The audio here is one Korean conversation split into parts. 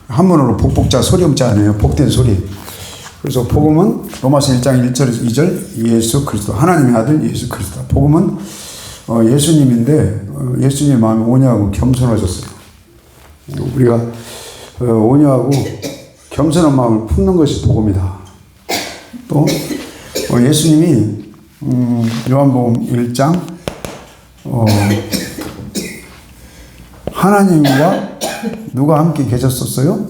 한문으로 복복자 소리음자 아니에요. 복된 소리. 그래서 복음은 로마서 1장 1절 2절 예수 그리스도 하나님의 아들 예수 그리스도. 복음은 예수님인데 예수님의 마음이 온유하고 겸손하셨어요. 우리가 온유하고 겸손한 마음을 품는 것이 복음이다. 또 예수님이 요한복음 1장 하나님과 누가 함께 계셨었어요?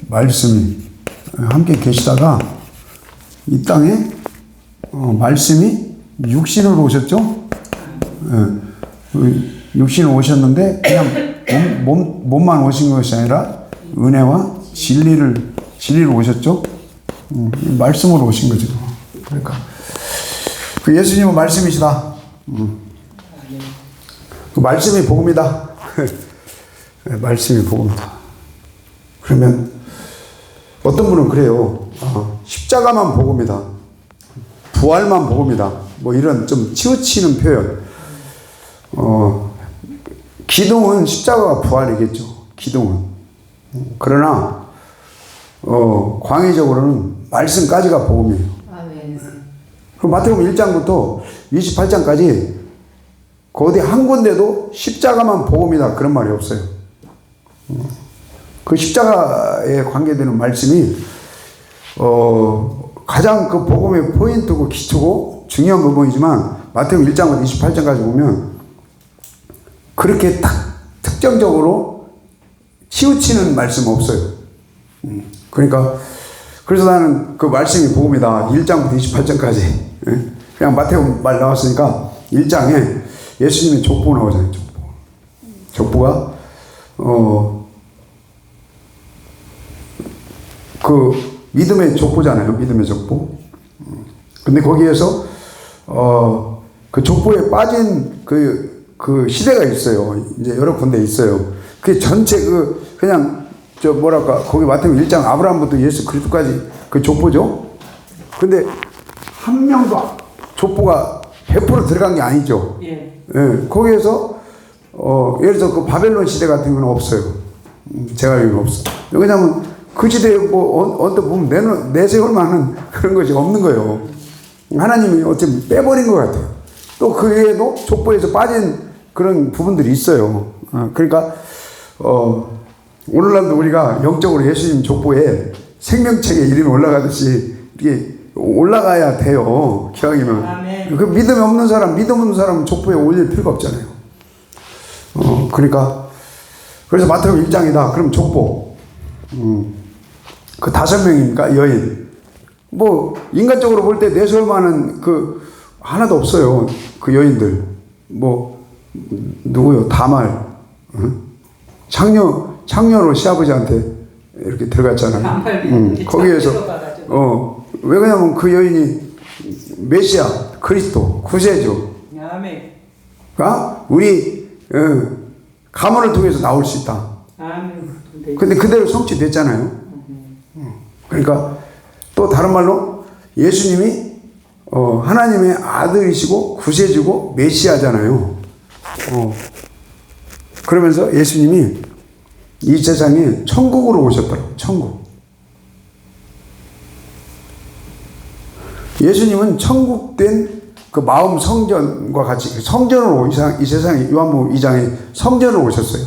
말씀이 함께 계시다가 이 땅에 말씀이 육신으로 오셨죠? 육신으로 오셨는데 그냥 몸만 오신 것이 아니라 은혜와 진리로 오셨죠? 말씀으로 오신 거죠. 그러니까 그 예수님은 말씀이시다. 그 말씀이 복음이다. 말씀이 복음이다. 그러면 어떤 분은 그래요. 십자가만 복음이다. 부활만 복음이다. 뭐 이런 좀 치우치는 표현. 기둥은 십자가가 부활이겠죠. 기둥은. 그러나 광의적으로는 말씀까지가 복음이에요. 그럼 마태복음 1장부터 28장까지 그 어디 한 군데도 십자가만 복음이다 그런 말이 없어요. 그 십자가에 관계되는 말씀이 가장 그 복음의 포인트고 기초고 중요한 부분이지만 마태복음 1장부터 28장까지 보면 그렇게 딱 특정적으로 치우치는 말씀 없어요. 그러니까 그래서 나는 그 말씀이 복음이다. 1장부터 28장까지 그냥 마태복음 말 나왔으니까 1장에 예수님의 족보 나오잖아요. 족보가 그 믿음의 족보잖아요. 믿음의 족보. 근데 거기에서 그 족보에 빠진 그 시대가 있어요. 이제 여러 군데 있어요. 그 전체 그냥 거기 마태복음 1장 아브라함부터 예수 그리스도까지 그 족보죠. 근데 한 명도 족보가 100% 들어간 게 아니죠. 예. 거기에서 예를 들어서 그 바벨론 시대 같은 건 없어요. 제가 알기로는 없어. 왜냐하면 그 시대에 언뜻 보면 내세울 만한 그런 것이 없는 거예요. 하나님이 어쩌면 빼버린 것 같아요. 또 그 외에도 족보에서 빠진 그런 부분들이 있어요. 그러니까 오늘날도 우리가 영적으로 예수님 족보에 생명책에 이름이 올라가듯이 이게 올라가야 돼요. 기왕이면. 그 믿음이 없는 사람은 족보에 올릴 필요가 없잖아요. 그러니까 그래서 마태복음 1장이다. 그럼 족보. 그 5명입니까? 여인. 뭐 인간적으로 볼 때 내세울 만한 그 하나도 없어요. 그 여인들. 뭐 누구요? 다말. 창녀로 시아버지한테 이렇게 들어갔잖아요. 거기에서 왜 그러냐면 그 여인이 메시아 그리스도 구세주 우리 가문을 통해서 나올 수 있다. 근데 그대로 성취됐잖아요. 그러니까 또 다른 말로 예수님이 하나님의 아들이시고 구세주고 메시아잖아요. 그러면서 예수님이 이 세상에 천국으로 오셨더라고요. 천국. 예수님은 천국된 그 마음 성전과 같이 성전으로 이 세상에 요한복음 2장에 성전으로 오셨어요.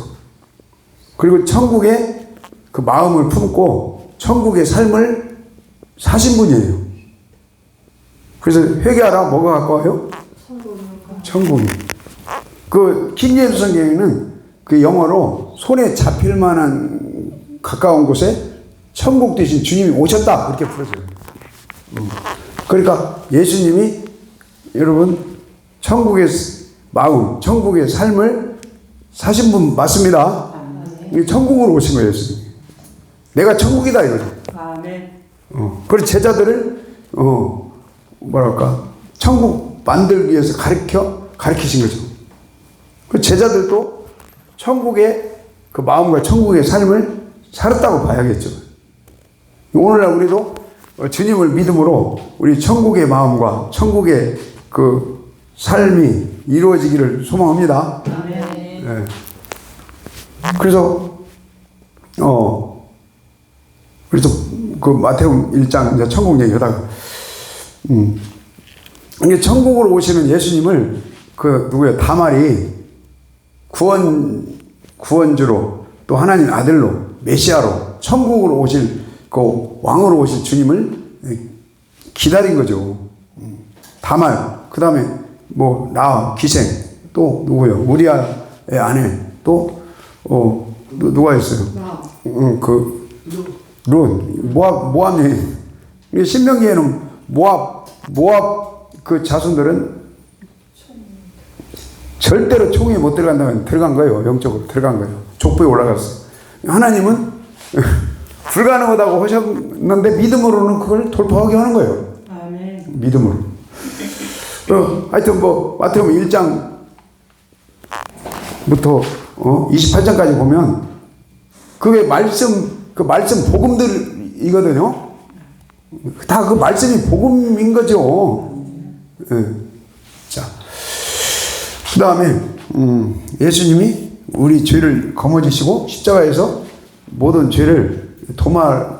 그리고 천국의 그 마음을 품고 천국의 삶을 사신 분이에요. 그래서 회개하라 뭐가 가까워요? 천국이. 그 킹제임스 성경에는 그 영어로 손에 잡힐 만한 가까운 곳에 천국 대신 주님이 오셨다 그렇게 풀어져요. 그러니까 예수님이 여러분 천국의 마음, 천국의 삶을 사신 분 맞습니다. 천국으로 오신 거예요. 예수님. 내가 천국이다 이거죠. 그래서 제자들을 천국 만들기 위해서 가르치신 거죠. 그 제자들도 천국의 그 마음과 천국의 삶을 살았다고 봐야겠죠. 오늘날 우리도 주님을 믿음으로 우리 천국의 마음과 천국의 그 삶이 이루어지기를 소망합니다. 네. 그래서 그래서 그 마태복음 1장 이제 천국 얘기하다가 이게 천국으로 오시는 예수님을 그 누구야 다말이 구원주로 또 하나님 아들로 메시아로 천국으로 오실 그 왕으로 오실 주님을 기다린 거죠. 다말 그 다음에 뭐 나 기생 또 누구요 우리아의 아내 또 누가 있어요? 그 룬 모압 여인 신명기에는 모압 그 자손들은 절대로 총에 못 들어간다면 들어간 거예요. 영적으로 들어간 거예요. 족보에 올라갔어. 하나님은 불가능하다고 하셨는데 믿음으로는 그걸 돌파하게 하는 거예요. 아멘. 믿음으로. 하여튼 뭐 마태복음 1장부터 28장까지 보면 그게 그 말씀 복음들이거든요. 다 그 말씀이 복음인 거죠. 네. 자, 그 다음에 예수님이 우리 죄를 거머쥐시고 십자가에서 모든 죄를 도말하신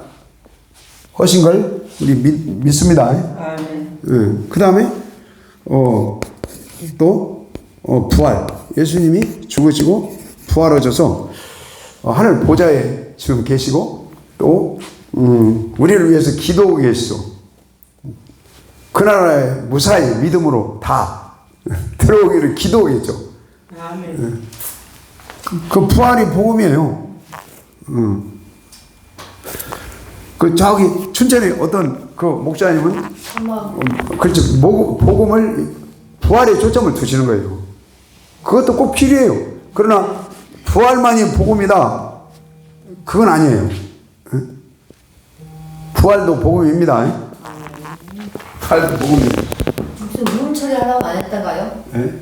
걸 우리 믿습니다. 아멘. 네. 그 다음에 또 부활. 예수님이 죽으시고 부활하셔서 하늘 보좌에 지금 계시고 또 우리를 위해서 기도하고 계시죠. 그 나라에 무사히 믿음으로 다 들어오기를 기도하겠죠. 아멘. 그 부활이 복음이에요. 그 저기 춘천에 어떤 그 목사님은 그렇죠. 복음을 부활에 초점을 두시는 거예요. 그것도 꼭 필요해요. 그러나 부활만이 복음이다. 그건 아니에요. 부활도 복음입니다. 부활도 복음입니다. 무슨 무음 처리 하라고 안 했다가요? 네?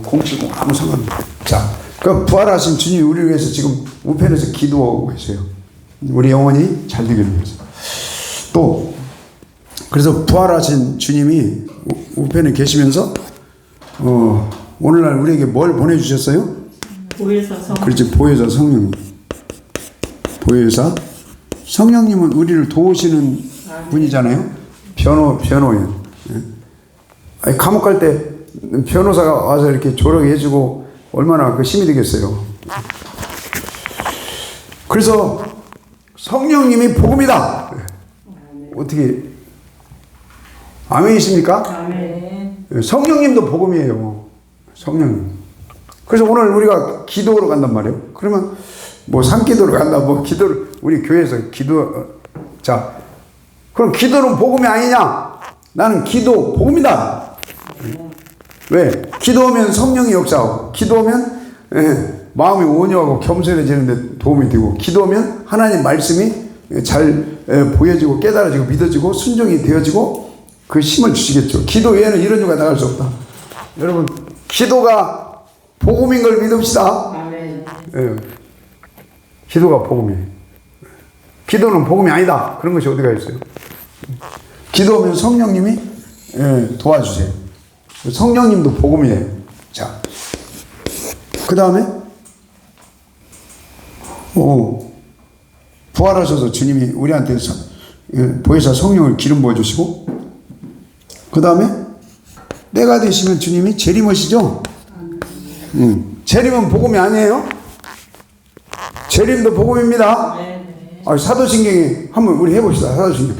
공치고 아무 상관없어요. 자, 그 부활하신 주님이 우리를 위해서 지금 우편에서 기도하고 계세요. 우리 영혼이 잘 되기를 위해서. 또 그래서 부활하신 주님이 우편에 계시면서 오늘날 우리에게 뭘 보내주셨어요? 보혜사 성령. 그렇지, 보혜사 성령님. 보혜사 성령님은 우리를 도우시는 분이잖아요. 변호인. 아니, 감옥 갈 때 변호사가 와서 이렇게 조력해 주고 얼마나 그 힘이 되겠어요. 그래서 성령님이 복음이다. 어떻게 아멘이십니까? 아멘. 성령님도 복음이에요. 성령님. 그래서 오늘 우리가 기도로 간단 말이에요. 그러면 뭐 산기도로 간다, 뭐 기도를 우리 교회에서 자, 그럼 기도는 복음이 아니냐? 나는 기도 복음이다. 왜? 기도하면 성령이 역사하고, 기도하면 마음이 온유하고 겸손해지는데 도움이 되고, 기도하면 하나님 말씀이 잘 보여지고 깨달아지고 믿어지고 순종이 되어지고 그 힘을 주시겠죠. 기도 외에는 이런 유가 나갈 수 없다. 여러분, 기도가 복음인 걸 믿읍시다. 아멘. 기도가 복음이에요. 기도는 복음이 아니다. 그런 것이 어디가 있어요? 기도하면 성령님이 도와주세요. 성령님도 복음이에요. 자, 그 다음에 부활하셔서 주님이 우리한테 보혜사 성령을 기름 부어주시고, 그 다음에 때가 되시면 주님이 재림하시죠. 재림은 복음이 아니에요? 재림도 복음입니다. 사도신경에 한번 우리 해봅시다. 사도신경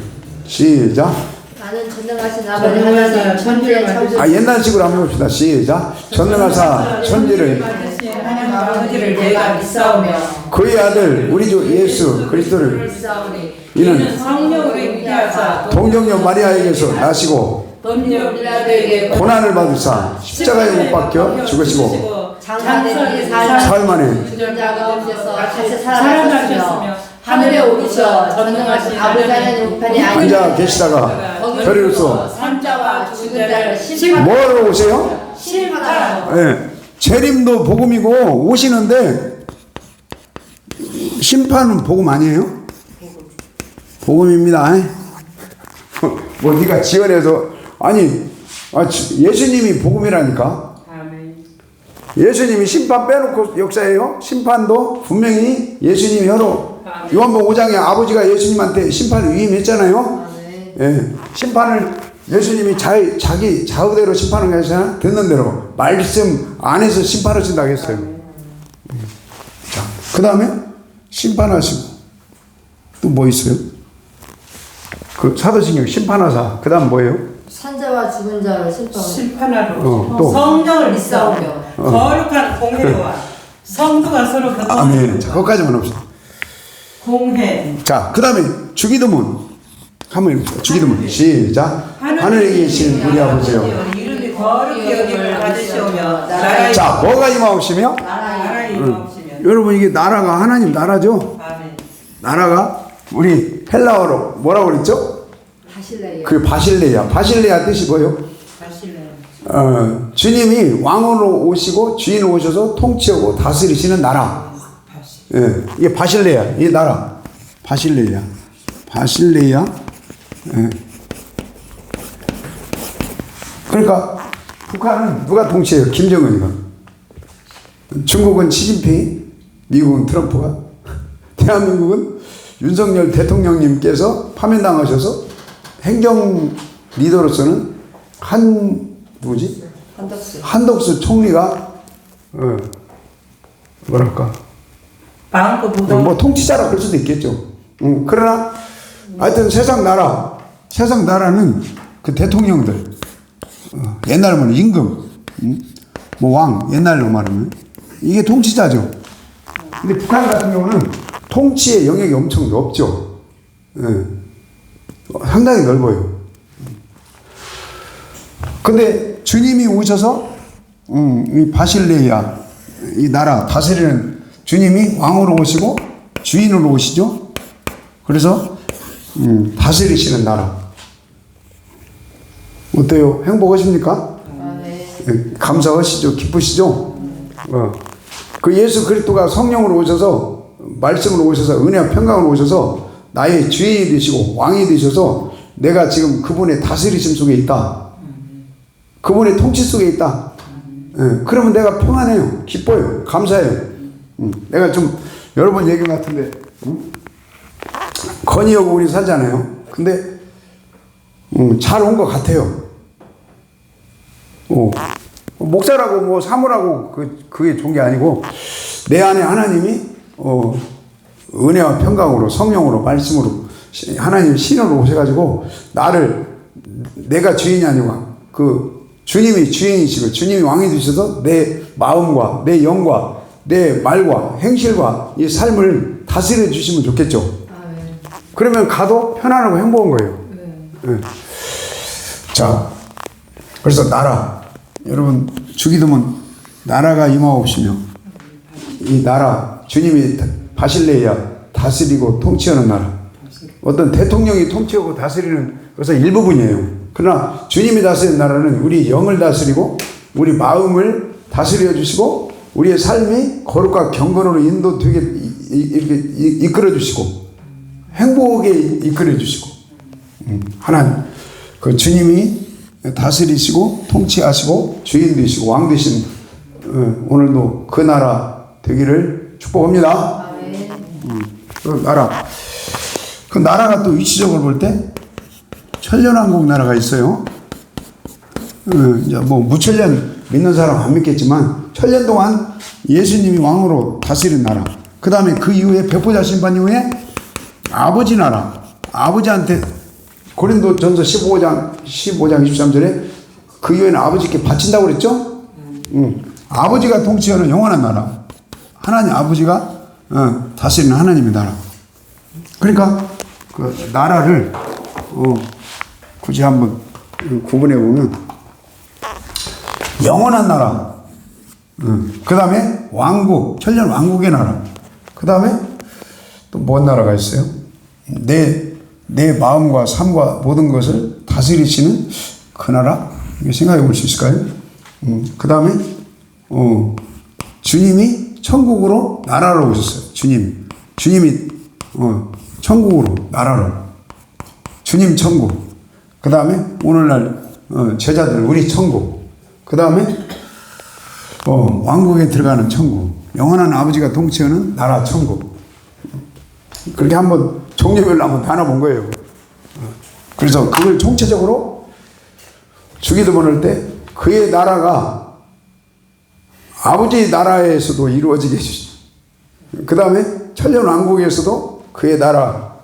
시작. 나는 전능하신 아버지 하나님 천지의 창조. 옛날식으로 한번 해봅시다. 시작. 전능하사 천지를 하나님 아버지를 내가 믿사오며 그의 아들 우리 주 예수 그리스도를 믿사오니 이는 성령으로 인하여서 동정녀 마리아에게서 나시고 동료 빌라도에게 고난을 받으사 십자가에 못 박혀 죽으시고 장사되니 사흘 만에 주자가 없어서 다시 살아나셨으며 살아나셨으며 하늘에 오르셔 전능하신 아버지 하나님 우편에 앉아 계시다가 저리로서 삼자와 죽은 자를 심판 뭐하러 오세요? 심판하러 재림도 복음이고 오시는데 심판은 복음 아니에요? 복음입니다. 뭐 네가 지어내서 예수님이 복음이라니까. 아멘. 예수님이 심판 빼놓고 역사예요. 심판도 분명히 예수님이 요한복음 5장에 아버지가 예수님한테 심판을 위임했잖아요. 예, 심판을 예수님이 자기 좌우대로 심판을 하시나 듣는 대로 말씀 안에서 심판하신다고 했어요. 자, 그 다음에 심판하시고 또 뭐 있어요? 그 사도신경 심판하사. 그 다음 뭐예요? 산자와 죽은 자를 심판하러 또. 성령을 믿사오며 거룩한 공회와 성도가 서로 아멘. 자, 거기까지만 합시다. 공회. 자, 그 다음에 주기도문 한번 읽읍시다. 주기도문 시작. 하늘에 계신 우리 아버지여. 이름이 거룩히 여김을 받으시오며 나라의 자, 뭐가 임하옵시며? 나라의 임하옵시며. 여러분 이게 나라가 하나님 나라죠. 아멘. 나라가 우리 헬라어로 뭐라고 그랬죠? 바실레요. 그 바실레야. 바실레야 뜻이 뭐예요? 하실래요. 주님이 왕으로 오시고 주인으로 오셔서 통치하고 다스리시는 나라. 예, 이게 바실레야. 이 나라. 바실레야. 바실레야. 예. 그러니까 북한은 누가 통치해요? 김정은이가. 중국은 시진핑, 미국은 트럼프가, 대한민국은 윤석열 대통령님께서 파면당하셔서 행정 리더로서는 누구지? 한덕수 총리가 뭐랄까 마음껏 보도. 뭐 통치자라 그럴 수도 있겠죠. 그러나 하여튼 세상 나라는 그 대통령들 옛날 말은 임금, 뭐 왕 옛날로 말하면 이게 통치자죠. 근데 북한 같은 경우는 통치의 영역이 엄청 넓죠. 예. 상당히 넓어요. 근데 주님이 오셔서 이 바실레야 이 나라 다스리는 주님이 왕으로 오시고 주인으로 오시죠. 그래서 다스리시는 나라. 어때요? 행복하십니까? 예, 감사하시죠? 기쁘시죠? 그 예수 그리스도가 성령으로 오셔서 말씀으로 오셔서 은혜와 평강으로 오셔서 나의 주인이 되시고 왕이 되셔서 내가 지금 그분의 다스리심 속에 있다. 그분의 통치 속에 있다. 예, 그러면 내가 평안해요. 기뻐요. 감사해요. 내가 좀 여러 번 얘기한 것 같은데 건의하고 우리 살잖아요. 근데 잘 온 것 같아요. 목사라고 뭐 사모라고 그게 좋은 게 아니고 내 안에 하나님이 은혜와 평강으로 성령으로 말씀으로 하나님 신으로 오셔가지고 내가 주인이 아니고 그 주님이 주인이시고 주님이 왕이 되셔서 내 마음과 내 영과 내 말과 행실과 이 삶을 다스려 주시면 좋겠죠. 그러면 가도 편안하고 행복한 거예요. 네. 자, 그래서 나라 여러분 주기도문 나라가 임하옵시며 이 나라 주님이 바실레야 다스리고 통치하는 나라. 어떤 대통령이 통치하고 다스리는 것은 일부분이에요. 그러나 주님이 다스리는 나라는 우리 영을 다스리고 우리 마음을 다스려 주시고 우리의 삶이 거룩과 경건으로 인도되게 이끌어 주시고 행복에 이끌어 주시고 하나님 그 주님이 다스리시고 통치하시고 주인 되시고 왕 되신 오늘도 그 나라 되기를 축복합니다. 그 나라가 또 위치적으로 볼 때 천년왕국 나라가 있어요. 이제 뭐 무천년 믿는 사람 안 믿겠지만 천년 동안 예수님이 왕으로 다스린 나라. 그 다음에 그 이후에 백보자 심판 이후에 아버지 나라. 아버지한테 고린도전서 15장 23절에 그 이후에는 아버지께 바친다고 그랬죠? 아버지가 통치하는 영원한 나라. 하나님 아버지가 다스리는 하나님의 나라. 그러니까 그 나라를 굳이 한번 구분해 보면 영원한 나라. 그 다음에 왕국, 천년 왕국의 나라. 그 다음에 또 뭔 나라가 있어요? 내 마음과 삶과 모든 것을 다스리시는 그 나라? 생각해 볼 수 있을까요? 그 다음에 주님이 천국으로 나라로 오셨어요. 주님이 천국으로 나라로 주님 천국. 그 다음에 오늘날 제자들 우리 천국. 그 다음에 왕국에 들어가는 천국, 영원한 아버지가 통치하는 나라 천국. 그렇게 한번 종류별로 한번 나눠본 거예요. 그래서 그걸 총체적으로 주기도문할 때 그의 나라가 아버지 나라에서도 이루어지게 해주시죠. 그 다음에 천년 왕국에서도 그의 나라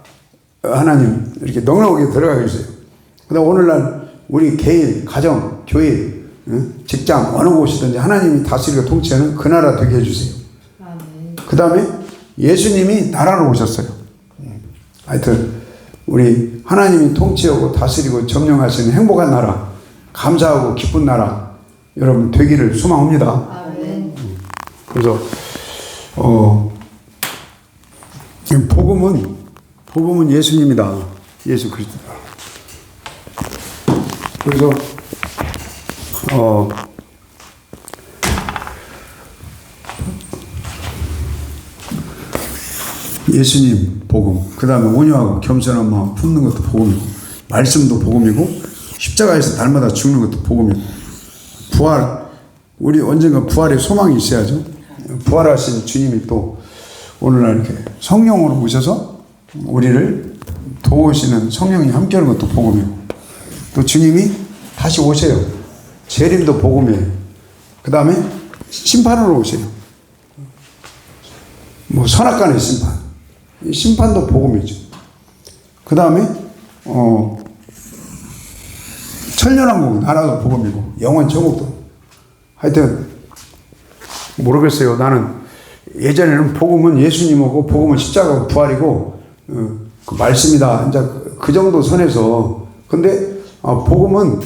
하나님 이렇게 넉넉하게 들어가게 해주세요. 그 다음 오늘날 우리 개인, 가정, 교회, 직장 어느 곳이든지 하나님이 다스리고 통치하는 그 나라 되게 해주세요. 그 다음에 예수님이 나라로 오셨어요. 하여튼 우리 하나님이 통치하고 다스리고 점령하시는 행복한 나라, 감사하고 기쁜 나라 여러분 되기를 소망합니다. 그래서 복음은 예수님이다. 예수 그리스도다. 그래서 예수님 복음, 그 다음에 온유하고 겸손한 마음 품는 것도 복음이고, 말씀도 복음이고, 십자가에서 날마다 죽는 것도 복음이고, 부활, 우리 언젠가 부활의 소망이 있어야죠. 부활하신 주님이 또 오늘날 이렇게 성령으로 오셔서 우리를 도우시는 성령이 함께하는 것도 복음이고, 또 주님이 다시 오세요. 재림도 복음이에요. 그 다음에 심판으로 오세요. 뭐 선악간의 심판, 이 심판도 복음이죠. 그 다음에 천년왕국 나라도 복음이고 영원 천국도. 하여튼 모르겠어요. 나는 예전에는 복음은 예수님이고 복음은 십자가고 부활이고 그 말씀이다. 이제 그 정도 선에서. 근데 복음은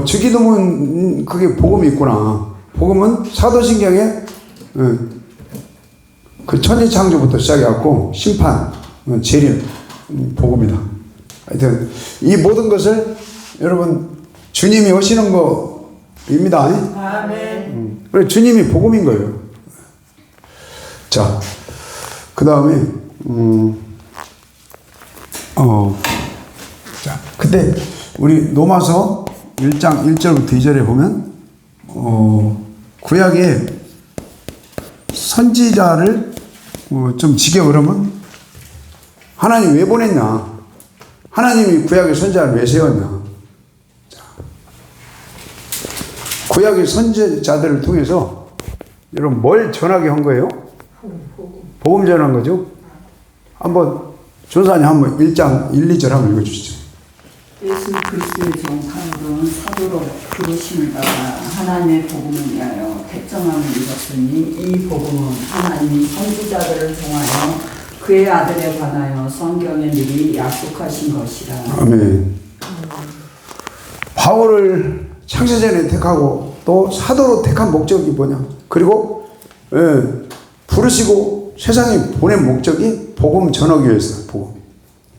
주기도문 그게 복음이 있구나. 복음은 사도신경에 그 천지창조부터 시작해갖고 심판, 재림, 복음이다. 하여튼 이 모든 것을 여러분 주님이 오시는 거입니다. 아멘. 그래 주님이 복음인 거예요. 자, 그 다음에 자, 근데 우리 로마서 1장 1절부터 2절에 보면 구약에 선지자를 좀 지겨 그러면 하나님 왜 보냈냐? 하나님이 구약의 선지자를 왜 세웠냐? 자, 구약의 선지자들을 통해서 여러분 뭘 전하게 한 거예요? 복음 전한 거죠? 한번 전사님 한번 1장 1, 2절 한번 읽어주시죠. 예수 그리스도의 정상으로는 사도로 부르심을 받아 하나님의 복음을 위하여 택정함을 입었으니 이 복음은 하나님이 선지자들을 통하여 그의 아들에 관하여 성경에 미리 약속하신 것이라. 아멘. 바울을 창세전에 택하고 또 사도로 택한 목적이 뭐냐? 그리고 부르시고 세상에 보낸 목적이 복음 전하기 위해서. 복음.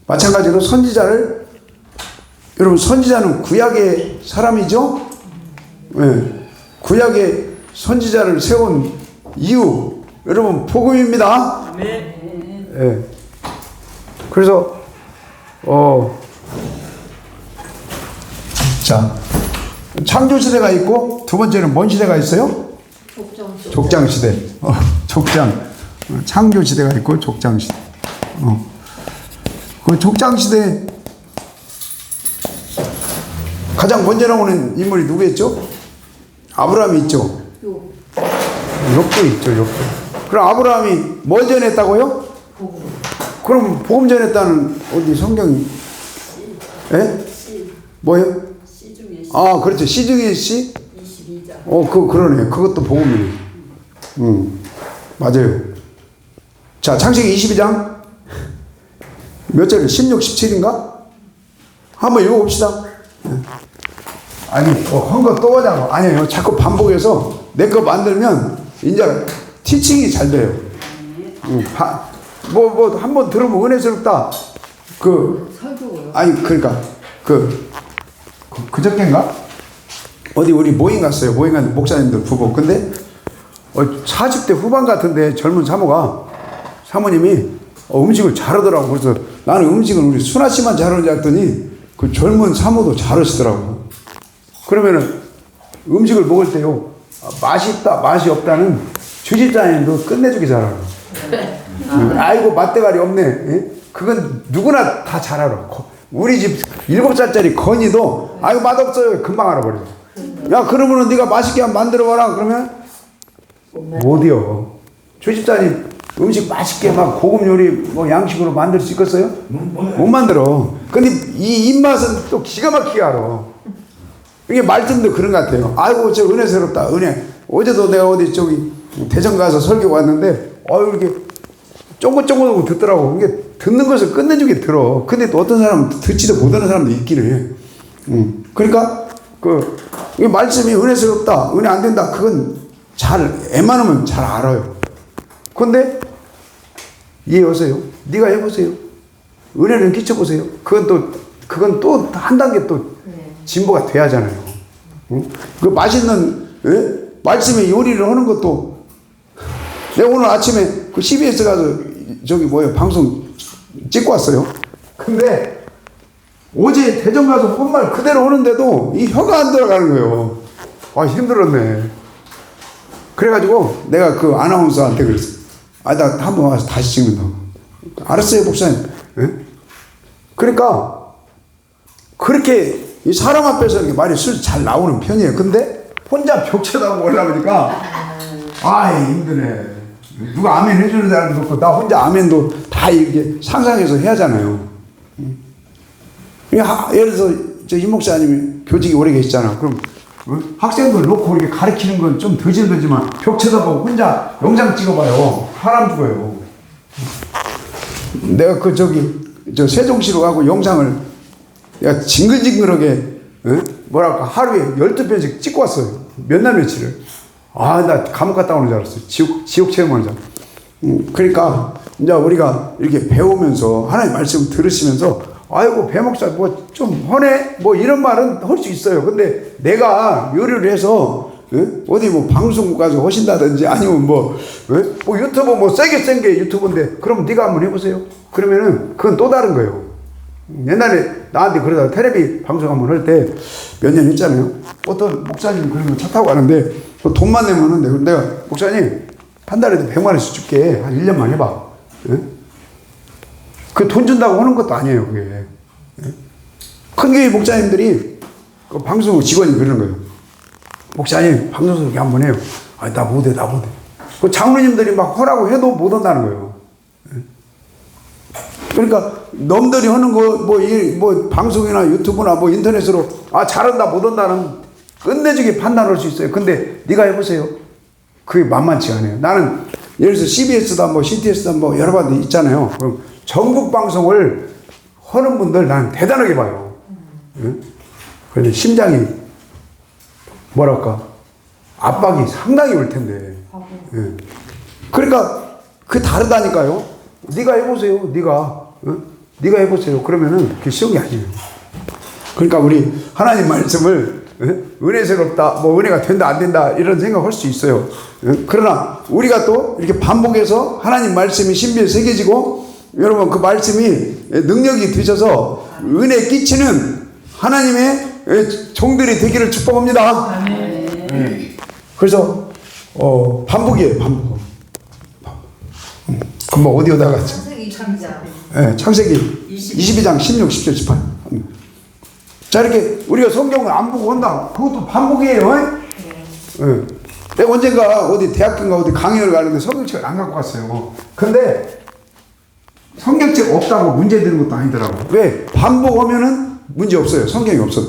마찬가지로 선지자를 여러분 선지자는 구약의 사람이죠? 네. 구약의 선지자를 세운 이유 여러분 복음입니다. 네. 그래서 자 창조 시대가 있고 두 번째는 뭔 시대가 있어요? 족장 시대. 족장 창조 시대가 있고 족장 시대. 그 족장 시대 가장 먼저 나오는 인물이 누구였죠? 아브라함이 있죠. 욥도 있죠. 욥도. 그럼 아브라함이 뭘 전했다고요? 그럼 복음 전했다는 어디 성경이? 예? 뭐요? 아, 그렇죠. 시 중에 시? 22장. 그러네. 그것도 복음이네. 맞아요. 자, 창세기 22장 몇 절에 16, 17인가? 한번 읽어봅시다. 아니, 한 거 또 하자고. 아니에요. 자꾸 반복해서 내 거 만들면 이제 티칭이 잘 돼요. 한번 들으면 은혜스럽다. 아니, 그러니까, 그저께인가? 어디 우리 모임 갔어요. 모임 갔는데 목사님들 부부. 근데 40대 후반 같은데 젊은 사모님이 음식을 잘하더라고. 그래서 나는 음식을 우리 순아 씨만 잘하는 줄 알았더니 그 젊은 사모도 잘하시더라고. 그러면은 음식을 먹을 때요, 맛있다 맛이 없다는 주집사님도 끝내주기 잘 알아. 아이고 맛대가리 없네. 예? 그건 누구나 다 잘 알아. 우리 집 7살짜리 건이도 아이고 맛없어요 금방 알아버려. 야 그러면은 네가 맛있게 한번 만들어봐라 그러면 못이요. 주집사님 음식 맛있게 막 고급 요리 뭐 양식으로 만들 수 있겠어요? 못 만들어. 근데 이 입맛은 또 기가 막히게 알아. 이게 말씀도 그런 것 같아요. 아이고 저 은혜스럽다 은혜. 어제도 내가 어디 저기 대전 가서 설교 왔는데 이렇게 쫑긋쫑긋하고 듣더라고. 이게 듣는 것을 끝내주게 들어. 근데 또 어떤 사람은 듣지도 못하는 사람도 있기는 해. 그러니까 이 말씀이 은혜스럽다 은혜 안 된다 그건 잘 애만하면 잘 알아요. 근데 이해하세요? 네가 해보세요. 은혜를 끼쳐보세요. 그건 또 한 단계 또 진보가 돼야 하잖아요. 그 맛있는 말씀의 요리를 하는 것도 내가 오늘 아침에 그 CBS 가서 저기 방송 찍고 왔어요. 근데 어제 대전 가서 혼말 그대로 하는데도 이 혀가 안 들어가는 거예요. 힘들었네. 그래가지고 내가 그 아나운서한테 그랬어. 나 한번 와서 다시 찍는다고. 알았어요, 목사님. 그러니까 그렇게 이 사람 앞에서 이렇게 말이 잘 나오는 편이에요. 근데 혼자 벽 쳐다보고 올라오니까 힘드네. 누가 아멘 해주는 사람도 없고 나 혼자 아멘도 다 이렇게 상상해서 해야 하잖아요. 예를 들어서 이 목사님이 교직이 오래 계시잖아. 그럼 학생들 놓고 이렇게 가르치는 건 좀 더질더지만 벽 쳐다보고 혼자 영상 찍어봐요. 사람 죽어요. 내가 저 세종시로 가고 영상을 내가 징글징글하게 하루에 12편씩 찍고 왔어요. 몇 날 며칠을. 나 감옥 갔다 오는 줄 알았어요. 지옥 체험하는 줄 알았어요. 그러니까 이제 우리가 이렇게 배우면서 하나님 말씀 들으시면서 아이고 배목사 좀 허네 이런 말은 할 수 있어요. 근데 내가 요리를 해서 어디 방송국 가서 하신다든지 아니면 유튜브 세게 센 게 유튜브인데 그럼 네가 한번 해보세요. 그러면은 그건 또 다른 거예요. 옛날에 나한테 그러다가 텔레비 방송 한번 할 때 몇 년 했잖아요. 어떤 목사님 그러면 차 타고 가는데 돈만 내면 하는데 내가 목사님 한 달에도 100만 원씩 줄게. 한 1년만 해봐. 그 돈 준다고 하는 것도 아니에요, 그게. 큰 교회 목사님들이 그 방송 직원이 그러는 거예요. 목사님, 방송 소개 한번 해요. 나 못해. 그 장로님들이 막 하라고 해도 못 한다는 거예요. 그러니까 놈들이 하는 거, 방송이나 유튜브나 인터넷으로 잘한다, 못한다는 끝내주게 판단할 수 있어요. 근데 네가 해보세요. 그게 만만치가 않아요. 나는 예를 들어서 CBS다, CTS다, 여러 가지 있잖아요. 그럼 전국 방송을 하는 분들 난 대단하게 봐요. 그런데 심장이 압박이 상당히 올 텐데. 그러니까 그 다르다니까요. 네가 해보세요. 네가 해보세요. 그러면은 그게 쉬운 게 아니에요. 그러니까 우리 하나님 말씀을 은혜스럽다, 은혜가 된다 안 된다 이런 생각할 수 있어요. 그러나 우리가 또 이렇게 반복해서 하나님 말씀이 신비에 새겨지고 여러분 그 말씀이 능력이 되셔서 은혜 끼치는 하나님의 종들이 되기를 축복합니다. 그래서 반복이에요. 반복. 금방 어디에다 갔죠? 창세기 22장 16, 17, 18. 자, 이렇게 우리가 성경을 안 보고 한다. 그것도 반복이에요. 내가 언젠가 어디 대학교인가 어디 강의를 가는데 성경책을 안 갖고 갔어요. 근데 성경책 없다고 문제 되는 것도 아니더라고. 왜? 반복하면은 문제 없어요. 성경이 없어.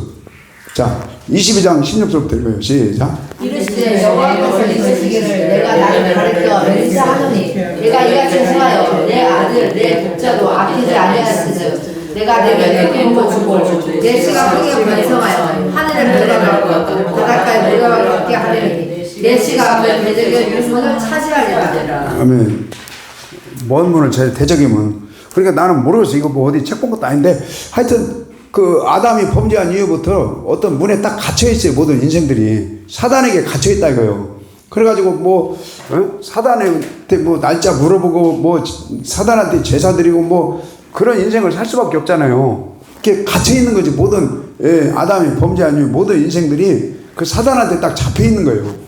자, 22장 16절부터 읽어요. 시작. 이르시되 여호와께서 이르시기를 내가 나를 가르쳐 맹세하노니 내가 이같이 행하여 내 아들 내 독자도 아끼지 아니하였으므 내가 내게 큰 복을 내 씨가 크게 번성하여 하늘의 별과 바닷가의 물과 같게 하리니 내 씨가 대적의 유문을 차지하리라. 아멘. 먼 문을 대적이면 그러니까 나는 모르겠어. 이거 어디 책 본 것도 아닌데 하여튼 그 아담이 범죄한 이후부터 어떤 문에 딱 갇혀있어요. 모든 인생들이 사단에게 갇혀있다 이거예요. 그래가지고 사단한테 날짜 물어보고 사단한테 제사 드리고 그런 인생을 살 수밖에 없잖아요. 이렇게 갇혀있는 거지. 모든 아담이 범죄한 이후 모든 인생들이 그 사단한테 딱 잡혀있는 거예요.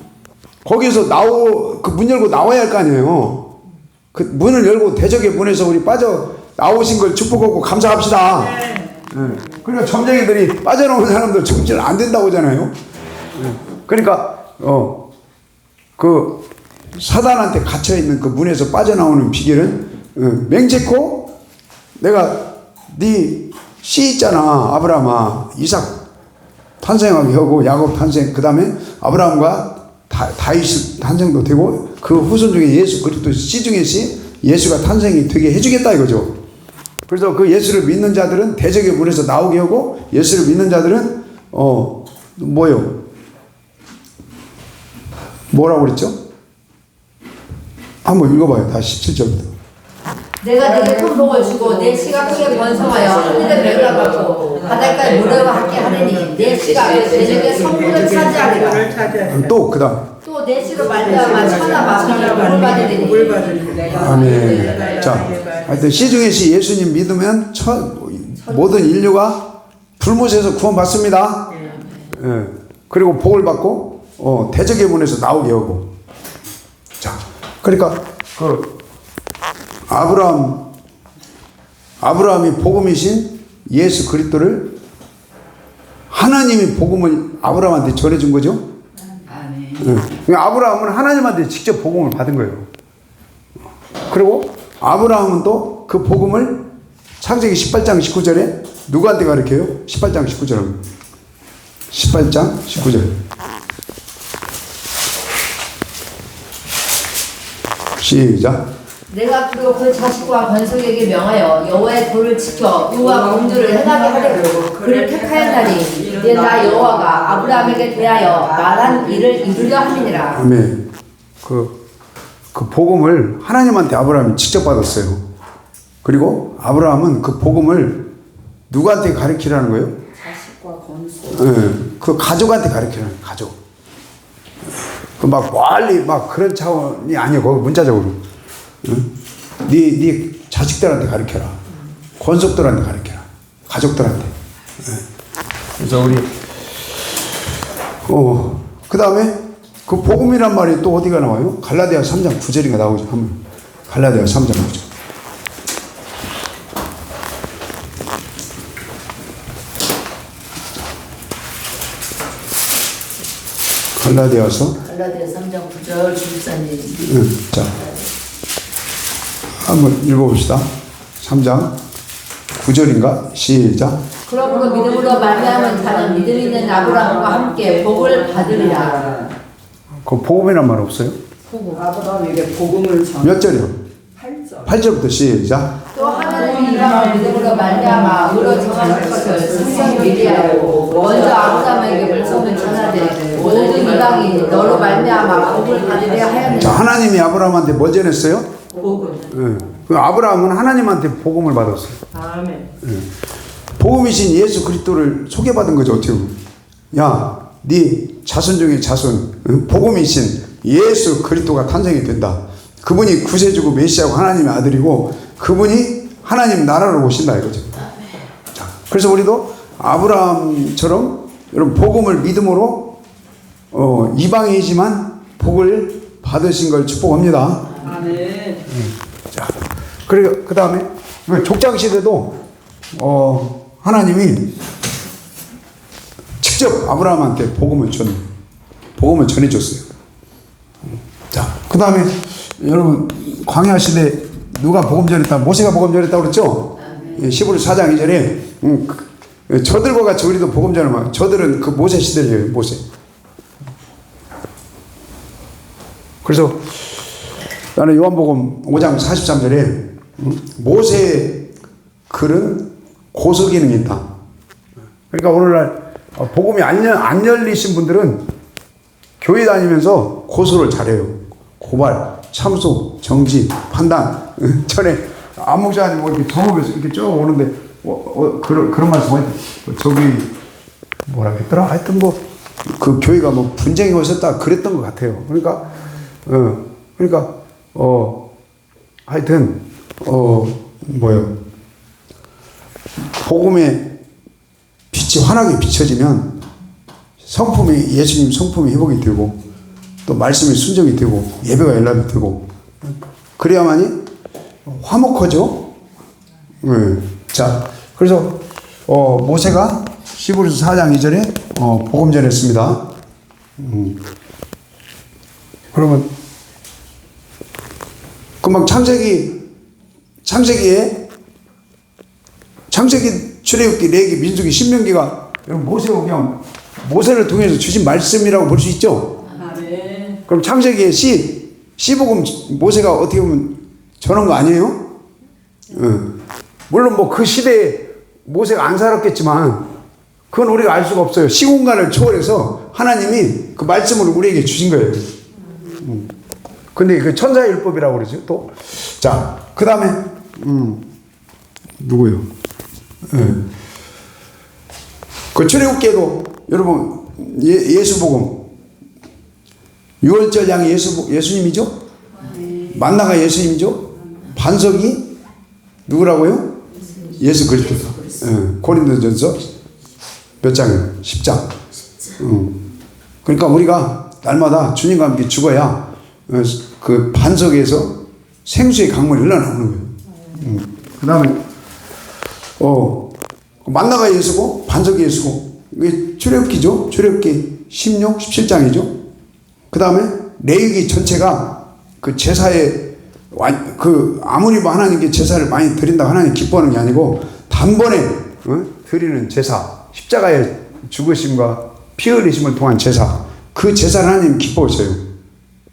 거기서 그 문 열고 나와야 할 거 아니에요. 그 문을 열고 대적의 문에서 우리 빠져 나오신 걸 축복하고 감사합시다. 그러니까 점쟁이들이 빠져나오는 사람들 정질 안 된다고 하잖아요. 그러니까 그 사단한테 갇혀 있는 그 문에서 빠져나오는 비결은 맹세코 내가 네 씨 있잖아 아브라함아 이삭 탄생하게 하고 야곱 탄생 그 다음에 아브라함과 다윗 탄생도 되고 그 후손 중에 예수 그리스도 씨 중에 씨 예수가 탄생이 되게 해주겠다 이거죠. 그래서 그 예수를 믿는 자들은 대적의 문에서 나오게 하고 예수를 믿는 자들은 뭐라고 그랬죠? 한번 읽어봐요. 다시 17절부터. 내가 내게 큰 복을 주고 내 씨가 크게 번성하여 하늘의 멸을 받고 바닷가에 무료와 함께 하리니 내 씨가 대적의 성문을 차지하리라. 또 그다음. 또 내 씨로 말미암아 천하 만민이 물 받으리니. 아멘. 자, 하여튼 씨 중에 씨 예수님 믿으면 모든 인류가 불못에서 구원받습니다. 예. 그리고 복을 받고 대적의 문에서 나오게 하고. 자, 그러니까 그 아브라함이 복음이신 예수 그리스도를 하나님이 복음을 아브라함한테 전해준 거죠. 그러니까 아브라함은 하나님한테 직접 복음을 받은 거예요. 그리고 아브라함은 또 그 복음을 창세기 18장 19절에 누구한테 가르쳐요? 18장 19절. 18장 19절. 시작. 내가 그리고 그 자식과 건석에게 명하여 여호와의 도를 지켜 유와 공주를 행하게 하려고 그를 택하였나니 이제 나 여호와가 아브라함에게 대하여 말한 일을 이루려 함이니라. 아멘. 그 복음을 하나님한테 아브라함이 직접 받았어요. 그리고 아브라함은 그 복음을 누구한테 가르치라는 거예요? 자식과 건수. 그 가족한테 가르치라는 거예요. 가족. 그 막 멀리 막 그런 차원이 아니에요. 거기 문자적으로. 네 자식들한테 가르쳐라. 권속들한테 가르쳐라. 가족들한테. 그래서 우리 그 다음에 그 복음이란 말이 또 어디가 나와요? 갈라디아 3장 9절인가 나오죠. 한번 갈라디아 3장 9절. 갈라디아서 3장 9절 주사님. 자 한번 읽어봅시다. 3장 9절인가? 시작. 그러므로 믿음으로 말미암은 자는 믿음 있는 아브라함과 함께 복을 받으리라. 그 복음이란 말 없어요? 아브라함에게 복음을 전. 몇 절이요? 8절. 8절부터 시작. 또 하나님이 이방을 믿음으로 말미암아 의로 정하신 것을 승성히 미리하고 먼저 아브라함에게 말씀을 전하되 모든 이방이 너로 말미암아 복을 받으려 자, 하였느니라. 하나님이 아브라함한테 뭘 전했어요? 복음. 그 아브라함은 하나님한테 복음을 받았어요. 아멘. 복음이신 예수 그리스도를 소개받은 거죠. 어떻게 보면. 야, 네 자손 중에 자손, 복음이신 예수 그리스도가 탄생이 된다. 그분이 구세주고 메시아고 하나님의 아들이고 그분이 하나님 나라로 오신다 이거죠. 자, 그래서 우리도 아브라함처럼 여러분 복음을 믿음으로 이방이지만 복을 받으신 걸 축복합니다. 아멘. 자, 그리고 그 다음에 족장 시대도 하나님이 직접 아브라함한테 복음을 전해줬어요. 자, 그 다음에 여러분 광야 시대 누가 복음 전했다? 모세가 복음 전했다고 그랬죠? 히브리 4장 2절에 저들과 같이 우리도 복음 전하면 저들은 그 모세 시대예요. 모세. 그래서 나는 요한복음 5장 43절에 모세의 글은 고소 기능이 있다. 그러니까 오늘날 복음이 안 열리신 분들은 교회 다니면서 고소를 잘해요. 고발, 참소, 정지, 판단. 전에 안목사님 뭐 이렇게 정읍에서 이렇게 쭉 오는데 그런 말씀 하는데 저기 뭐라 했더라? 하여튼 뭐 그 교회가 뭐 분쟁이 있었다 그랬던 것 같아요. 그러니까 하여튼 뭐요? 복음의 빛이 환하게 비춰지면 성품이 예수님 성품이 회복이 되고 또 말씀이 순종이 되고 예배가 연락이 되고 그래야만이 화목하죠. 네. 자, 그래서 모세가 히브리서 4장 2절에 복음 전했습니다. 그러면 금방 창세기, 출애굽기, 레위기, 민수기, 신명기가 여러분 모세를 통해서 주신 말씀이라고 볼 수 있죠. 아멘. 그럼 창세기의 시복음 모세가 어떻게 보면 전한 거 아니에요? 물론 뭐 그 시대에 모세가 안 살았겠지만 그건 우리가 알 수가 없어요. 시공간을 초월해서 하나님이 그 말씀을 우리에게 주신 거예요. 근데 그 천사의 율법이라고 그러죠. 또, 자, 그 다음에, 누구요? 그 출애굽기에도 여러분, 예수복음, 6월절 양이 예수님이죠? 만나가 예수님이죠? 반석이 누구라고요? 예수 그리스도. 고린도전서 몇 장이에요? 10장. 그러니까 우리가 날마다 주님과 함께 죽어야 그 반석에서 생수의 강물이 흘러나오는 거예요. 그 다음에 만나가 예수고 반석이 예수고 이게 출애굽기죠. 출애굽기 16, 17장이죠. 그 다음에 레위기 전체가 그 제사에 그 아무리 뭐 하나님께 제사를 많이 드린다고 하나님 기뻐하는 게 아니고 단번에 드리는 제사, 십자가의 죽으심과 피 흘리심을 통한 제사, 그 제사를 하나님 기뻐하세요.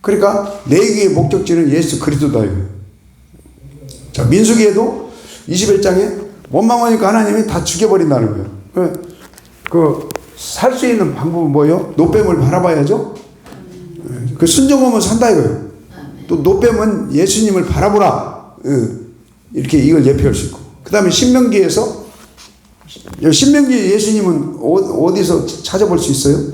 그러니까 레위기의 목적지는 예수 그리스도다 이거예요. 자, 민수기에도 21장에 원망하니까 하나님이 다 죽여버린다는 거예요. 살 수 있는 방법은 뭐예요? 노뱀을 바라봐야죠. 그 순종하면 산다 이거예요. 또 노뱀은 예수님을 바라보라. 이렇게 이걸 예표할 수 있고. 그 다음에 신명기에서 신명기 예수님은 어디서 찾아볼 수 있어요?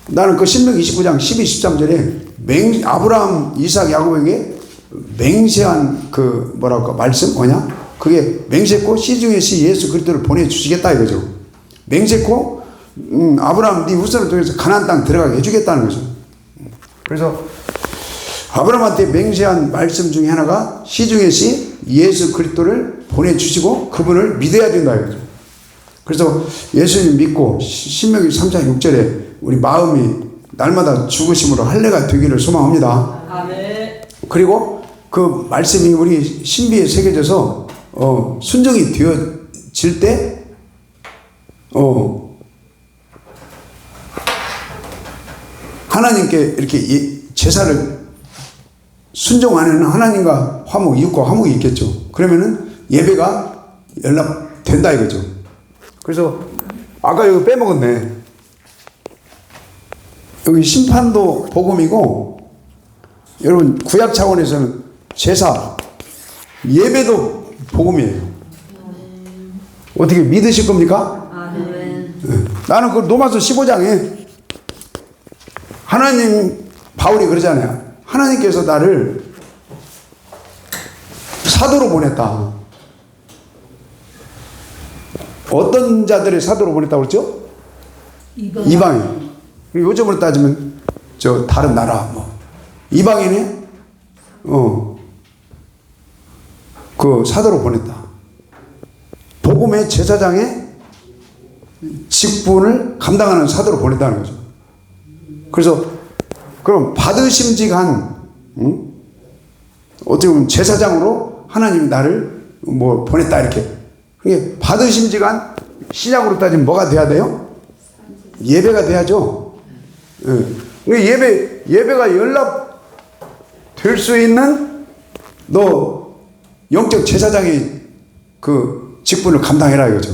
나는 그 신명기 29장 12, 13절에 아브라함, 이삭, 야곱에게 맹세한 그 뭐랄까 말씀 뭐냐? 그게 맹세코 씨 중에 씨 예수 그리스도를 보내주시겠다 이거죠. 맹세코 아브라함 네 후손을 통해서 가나안 땅 들어가게 해주겠다는 거죠. 그래서 아브라함한테 맹세한 말씀 중에 하나가 시 중에 시 예수 그리스도를 보내주시고 그분을 믿어야 된다 이거죠. 그래서 예수님 믿고 신명기 3장 6절에 우리 마음이 날마다 죽으심으로 할례가 되기를 소망합니다. 아멘. 그리고 그 말씀이 우리 신비에 새겨져서 순종이 되어질 때 하나님께 이렇게 제사를 순종 안 하는 하나님과 화목, 이웃과 화목이 있겠죠. 그러면은 예배가 연락된다 이거죠. 그래서 아까 여기 빼먹었네. 여기 심판도 복음이고 여러분 구약 차원에서는 제사, 예배도 복음이에요. 어떻게 믿으실 겁니까? 아멘. 나는 그 로마서 15장에 하나님 바울이 그러잖아요. 하나님께서 나를 사도로 보냈다. 어떤 자들의 사도로 보냈다고 그랬죠? 이방인. 요즘으로 따지면 저 다른 나라 뭐 이방인의 그 사도로 보냈다. 복음의 제사장의 직분을 감당하는 사도로 보냈다는 거죠. 그래서 그럼 받으심직한 어떻게 보면 제사장으로 하나님이 나를 뭐 보냈다 이렇게. 그게 받으심직한 신약으로 따지면 뭐가 돼야 돼요? 예배가 돼야죠. 예배가 연락될 수 있는 너 영적 제사장의 그 직분을 감당해라 이거죠.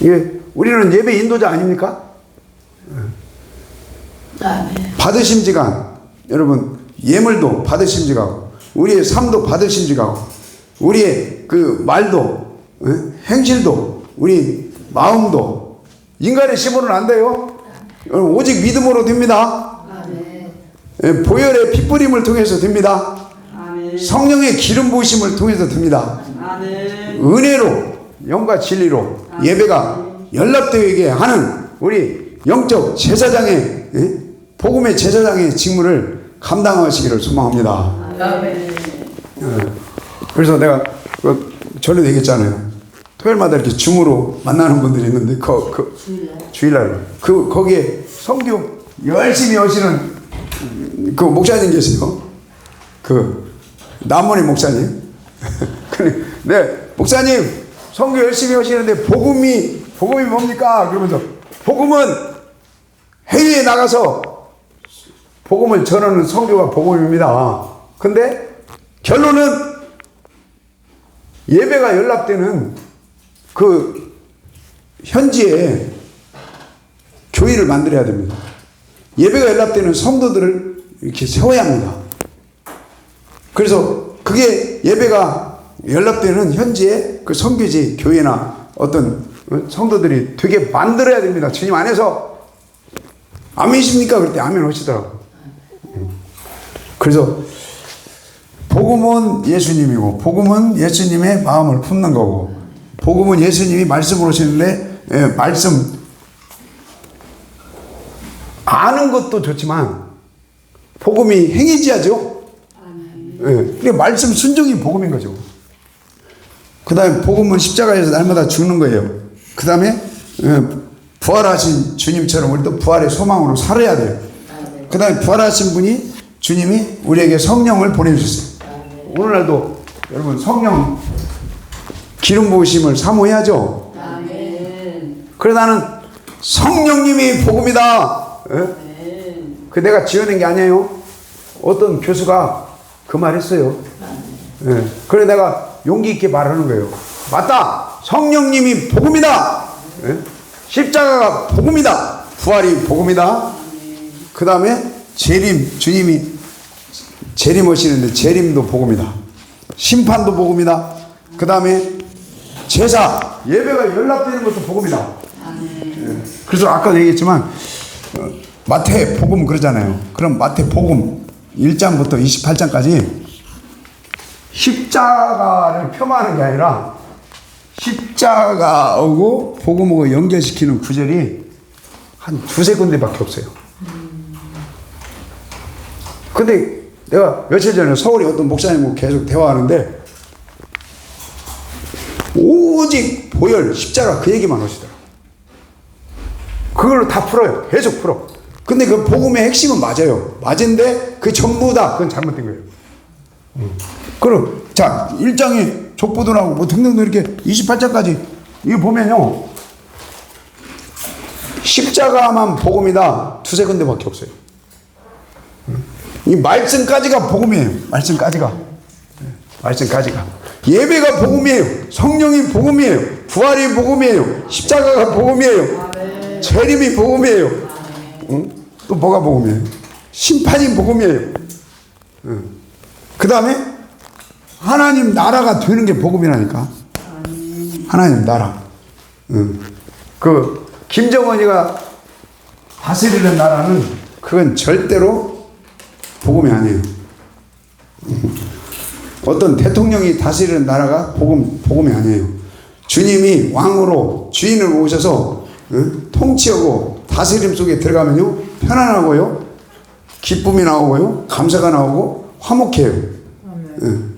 이게 우리는 예배 인도자 아닙니까? 받으심직한 여러분 예물도 받으심직하고 우리의 삶도 받으심직하고 우리의 그 말도 행실도 우리 마음도 인간의 힘으로는 안 돼요. 오직 믿음으로 됩니다. 보혈의 핏뿌림을 통해서 됩니다. 성령의 기름 부으심을 통해서 됩니다. 은혜로 영과 진리로 예배가 연락되게 하는 우리 영적 제사장의 복음의 제사장의 직무를 감당하시기를 소망합니다. 아멘. 그래서 내가 전에도 얘기했잖아요. 토요일마다 이렇게 줌으로 만나는 분들이 있는데 주일날 거기에 성교 열심히 하시는 그 목사님 계세요. 그 남원의 목사님. 네, 목사님 성교 열심히 하시는데 복음이 뭡니까? 그러면서 복음은 해외에 나가서 복음을 전하는 성교가 복음입니다. 근데 결론은 예배가 연락되는 그 현지에 교회를 만들어야 됩니다. 예배가 연락되는 성도들을 이렇게 세워야 합니다. 그래서 그게 예배가 연락되는 현지에 그 선교지 교회나 어떤 성도들이 되게 만들어야 됩니다. 주님 안에서 아멘이십니까? 그럴 때 아멘 하시더라고요. 그래서 복음은 예수님이고 복음은 예수님의 마음을 품는 거고 복음은 예수님이 말씀으로 오시는데 말씀 아는 것도 좋지만 복음이 행해지야죠. 예, 말씀 순종이 복음인 거죠. 그 다음에 복음은 십자가에서 날마다 죽는 거예요. 그 다음에 부활하신 주님처럼 우리도 부활의 소망으로 살아야 돼요. 그 다음에 부활하신 분이 주님이 우리에게 성령을 보내주셨어요. 오늘날도 여러분 성령 기름 부으심을 사모해야죠. 그래서 나는 성령님이 복음이다. 그 내가 지어낸 게 아니에요. 어떤 교수가 그 말 했어요. 그래 내가 용기 있게 말하는 거예요. 맞다. 성령님이 복음이다. 십자가가 복음이다. 부활이 복음이다. 그 다음에 재림, 주님이 재림하시는데 재림도 복음이다. 심판도 복음이다. 그 다음에 제사, 예배가 연락되는 것도 복음이다. 그래서 아까 얘기했지만 마태 복음 그러잖아요. 그럼 마태 복음 1장부터 28장까지 십자가를 폄하하는 게 아니라 십자가하고 복음하고 연결시키는 구절이 한 두세 군데밖에 없어요. 근데 내가 며칠 전에 서울에 어떤 목사님하고 계속 대화하는데 오직 보혈, 십자가 그 얘기만 하시더라고요. 그걸로 다 풀어요. 계속 풀어. 근데 그 복음의 핵심은 맞아요. 맞은데 그 전부 다 그건 잘못된 거예요. 그럼 자 1장에 족보도 나오고 뭐 등등등 이렇게 28장까지 이거 보면요 십자가만 복음이다 두세 군데밖에 없어요. 이 말씀까지가 복음이에요. 말씀까지가 예배가 복음이에요. 성령이 복음이에요. 부활이 복음이에요. 십자가가 복음이에요. 재림이 복음이에요. 또 뭐가 복음이에요? 심판이 복음이에요. 그 다음에 하나님 나라가 되는 게 복음이라니까. 하나님 나라. 그 김정은이가 다스리는 나라는 그건 절대로 복음이 아니에요. 어떤 대통령이 다스리는 나라가 복음이 아니에요. 주님이 왕으로 주인을 오셔서 통치하고 다스림 속에 들어가면요 편안하고요 기쁨이 나오고요 감사가 나오고 화목해요.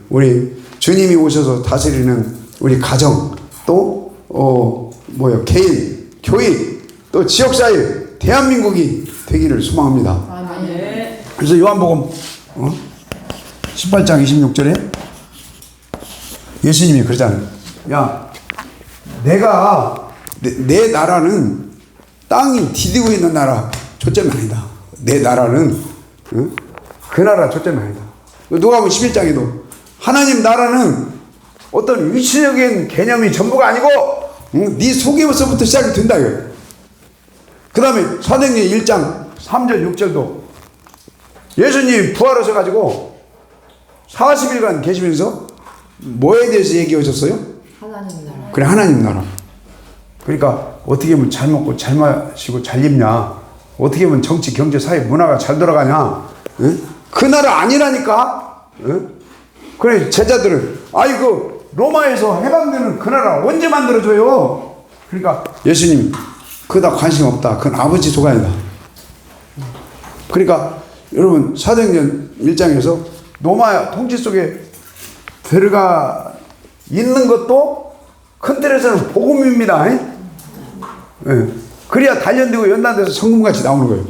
우리 주님이 오셔서 다스리는 우리 가정 또 개인 교회 또 지역사회 대한민국이 되기를 소망합니다. 그래서 요한복음 18장 26절에 예수님이 그러잖아요. 야 내가 내 나라는 땅이 디디고 있는 나라 초점이 아니다. 내 나라는 그 나라 초점이 아니다. 누가복음 11장에도 하나님 나라는 어떤 위치적인 개념이 전부가 아니고 네 속에서부터 시작이 된다. 그 다음에 사도행전 1장 3절 6절도 예수님이 부활하셔 가지고 40일간 계시면서 뭐에 대해서 얘기하셨어요? 하나님 나라. 그래 하나님 나라. 그러니까 어떻게 하면 잘 먹고 잘 마시고 잘 입냐, 어떻게 하면 정치 경제 사회 문화가 잘 돌아가냐, 그 나라 아니라니까. 그래 제자들은 아이고 로마에서 해방되는 그 나라 언제 만들어줘요? 그러니까 예수님이 그다 관심 없다. 그건 아버지 조간이다. 그러니까 여러분 사도행전 1장에서 로마 통치 속에 들어가 있는 것도 큰 틀에서는 복음입니다. 예. 그래야 단련되고 연단돼서 성금같이 나오는 거예요.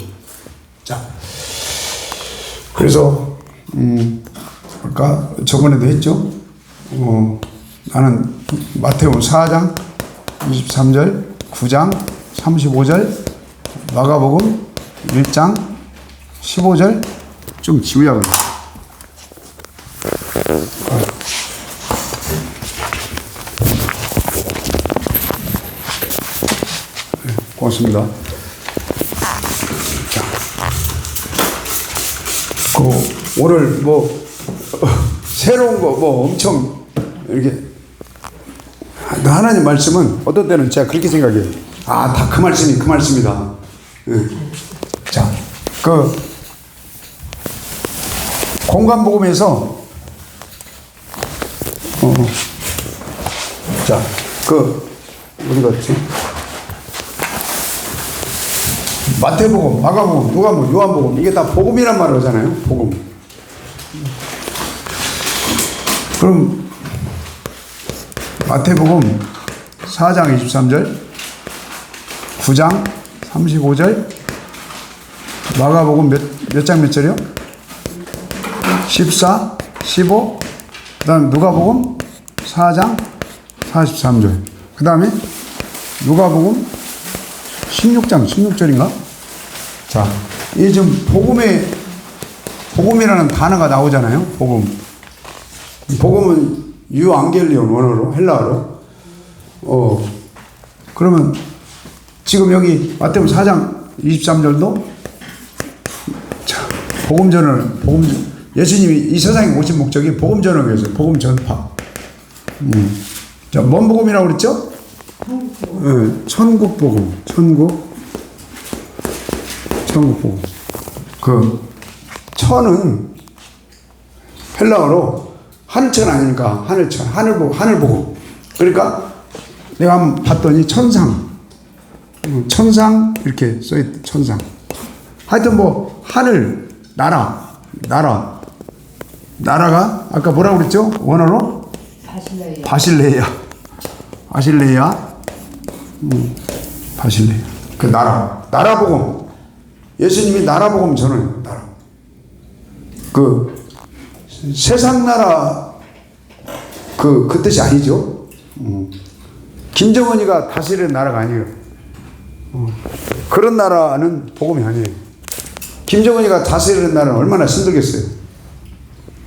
자, 그래서 아까 저번에도 했죠. 나는 마태복음 4장 23절, 9장 35절, 마가복음 1장 15절 좀 지우야 그래. 고맙습니다. 자, 오늘 뭐 새로운 거 뭐 엄청 이렇게 하나님 말씀은 어떤 때는 제가 그렇게 생각해요. 아, 다 그 말씀이 그 말씀이다. 자, 공간복음에서 자, 어디 갔지? 마태복음, 마가복음, 누가복음, 요한복음 이게 다 복음이란 말을 하잖아요. 복음. 그럼 마태복음 4장 23절, 9장 35절, 마가복음 몇 장 몇 절이요? 14, 15, 그 다음에 누가복음 4장 43절, 그 다음에 누가복음 16장 16절인가? 자, 이 지금 복음이라는 단어가 나오잖아요. 복음은 유앙겔리온 원어로 헬라어로. 그러면 지금 여기 마태복음 4장 23절도 자, 예수님이 이 세상에 오신 목적이 복음 전하기 위해서 복음 전파. 자, 뭔 복음이라고 그랬죠? 천국 복음. 천국 복음. 천은 헬라어로 하늘천 아니니까 하늘천, 하늘 복음. 그러니까 내가 한번 봤더니 천상 이렇게 써있대. 천상. 하여튼 뭐 하늘, 나라가 아까 뭐라고 그랬죠? 원어로 바실레야. 그 나라 복음. 예수님이 나라 복음 전해요. 나라. 세상 나라 그 뜻이 아니죠. 김정은이가 다스리는 나라가 아니에요. 그런 나라는 복음이 아니에요. 김정은이가 다스리는 나라는 얼마나 힘들겠어요.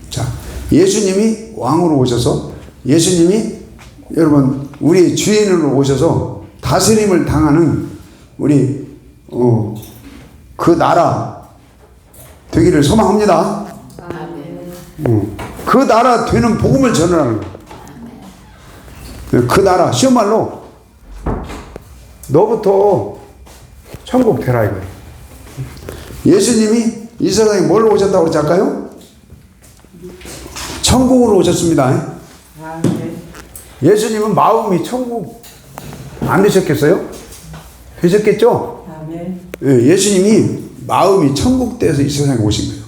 자, 예수님이 왕으로 오셔서 예수님이 여러분 우리 주인으로 오셔서 다스림을 당하는 우리 그 나라 되기를 소망합니다. 그 나라 되는 복음을 전하는 거예요. 그 나라 쉬운 말로 너부터 천국 되라 이거예요. 예수님이 이 세상에 뭘로 오셨다고 그러지 않을까요? 천국으로 오셨습니다. 예수님은 마음이 천국 안 되셨겠어요? 되셨겠죠? 예수님이 마음이 천국 돼서 이 세상에 오신 거예요.